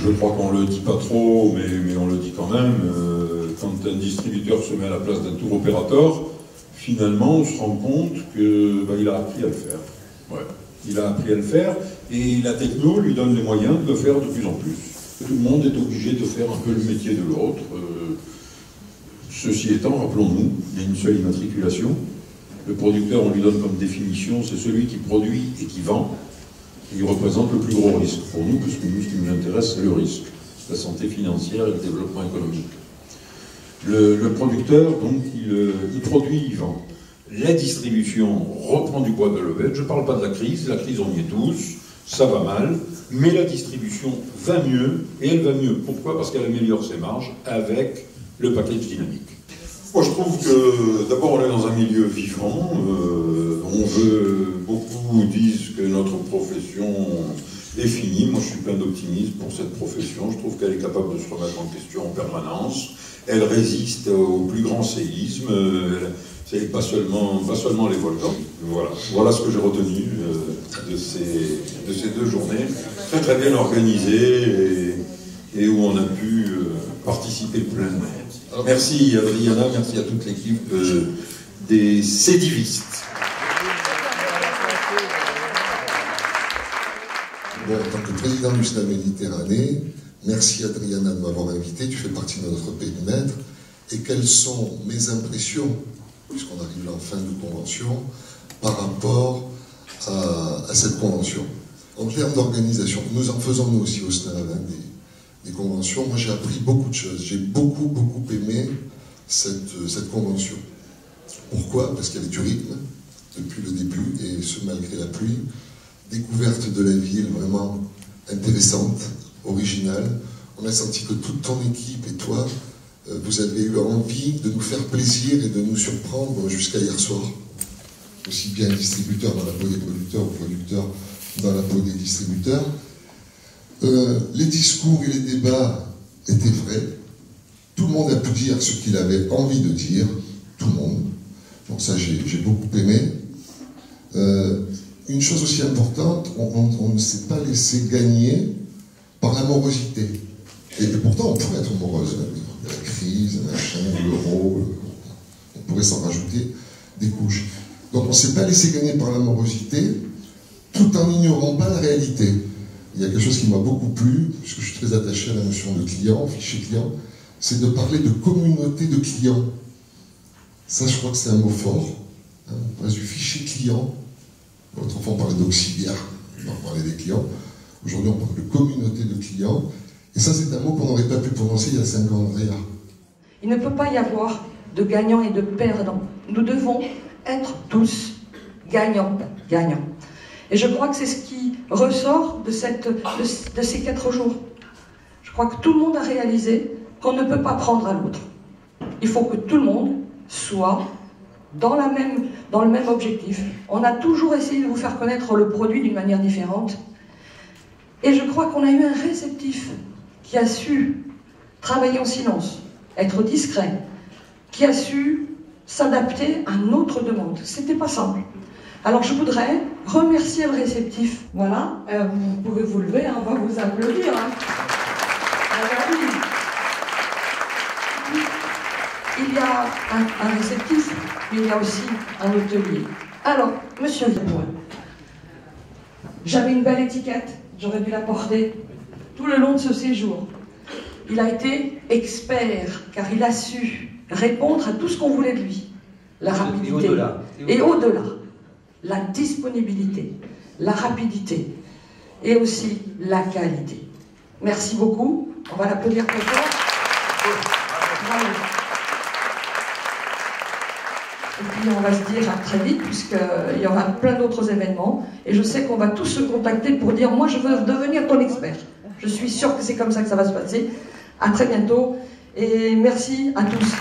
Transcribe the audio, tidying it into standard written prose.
je crois qu'on le dit pas trop, mais on le dit quand même, quand un distributeur se met à la place d'un tour opérateur, finalement on se rend compte qu'il a appris à le faire. Ouais. Il a appris à le faire, et la techno lui donne les moyens de le faire de plus en plus. Tout le monde est obligé de faire un peu le métier de l'autre. Ceci étant, rappelons-nous, il y a une seule immatriculation. Le producteur, on lui donne comme définition, c'est celui qui produit et qui vend. Et il représente le plus gros risque pour nous, parce que nous, ce qui nous intéresse, c'est le risque, la santé financière et le développement économique. Le producteur, donc, il produit, il vend. La distribution reprend du poids de levette. Je ne parle pas de la crise on y est tous, ça va mal, mais la distribution va mieux, et elle va mieux. Pourquoi? Parce qu'elle améliore ses marges avec le package dynamique. Moi, je trouve que, d'abord, on est dans un milieu vivant. Beaucoup disent que notre profession est finie. Moi, je suis plein d'optimisme pour cette profession. Je trouve qu'elle est capable de se remettre en question en permanence. Elle résiste aux plus grands séismes. C'est pas seulement les volcans. Voilà ce que j'ai retenu de ces 2 journées, très très bien organisées et où on a pu participer pleinement. Merci Adriana, merci à toute l'équipe des sédivistes. Bon, en tant que président du SNAM Méditerranée, merci Adriana de m'avoir invité, tu fais partie de notre périmètre. Et quelles sont mes impressions, puisqu'on arrive là en fin de convention, par rapport à cette convention? En termes d'organisation, nous en faisons nous aussi au SNAM, des conventions. Moi j'ai appris beaucoup de choses, j'ai beaucoup aimé cette convention. Pourquoi? Parce qu'il y avait du rythme depuis le début, et ce malgré la pluie. Découverte de la ville vraiment intéressante, originale. On a senti que toute ton équipe et toi, vous avez eu envie de nous faire plaisir et de nous surprendre jusqu'à hier soir. Aussi bien distributeur dans la peau des producteurs, ou producteurs dans la peau des distributeurs. Les discours et les débats étaient vrais. Tout le monde a pu dire ce qu'il avait envie de dire. Tout le monde. Donc ça, j'ai beaucoup aimé. Une chose aussi importante, on ne s'est pas laissé gagner par la morosité. Et pourtant, on pourrait être amoureuse. La crise, machin, l'euro, on pourrait s'en rajouter des couches. Donc on ne s'est pas laissé gagner par la morosité, tout en n'ignorant pas la réalité. Il y a quelque chose qui m'a beaucoup plu, puisque je suis très attaché à la notion de client, fichier client, c'est de parler de communauté de clients. Ça, je crois que c'est un mot fort. Hein, on parle du fichier client. Autrefois, on parlait d'auxiliaire, on parlait des clients. Aujourd'hui, on parle de communauté de clients. Et ça, c'est un mot qu'on n'aurait pas pu prononcer il y a 5 ans, Andrea. Il ne peut pas y avoir de gagnants et de perdants. Nous devons être tous gagnants. Et je crois que c'est ce qui ressort de ces 4 jours. Je crois que tout le monde a réalisé qu'on ne peut pas prendre à l'autre. Il faut que tout le monde soit dans le même objectif. On a toujours essayé de vous faire connaître le produit d'une manière différente. Et je crois qu'on a eu un réceptif qui a su travailler en silence, être discret, qui a su s'adapter à notre demande. C'était pas simple. Alors je voudrais remercier le réceptif. Voilà, vous pouvez vous lever, hein, on va vous applaudir. Hein. Alors, oui. Il y a un réceptif, mais il y a aussi un hôtelier. Alors, monsieur Viboureux, j'avais une belle étiquette, j'aurais dû la porter tout le long de ce séjour. Il a été expert, car il a su répondre à tout ce qu'on voulait de lui. La rapidité. Et au-delà. La disponibilité, la rapidité et aussi la qualité. Merci beaucoup. On va l'applaudir très fort. Bravo. Et puis on va se dire à très vite, puisqu'il y aura plein d'autres événements. Et je sais qu'on va tous se contacter pour dire « Moi, je veux devenir ton expert ». Je suis sûre que c'est comme ça que ça va se passer. À très bientôt. Et merci à tous.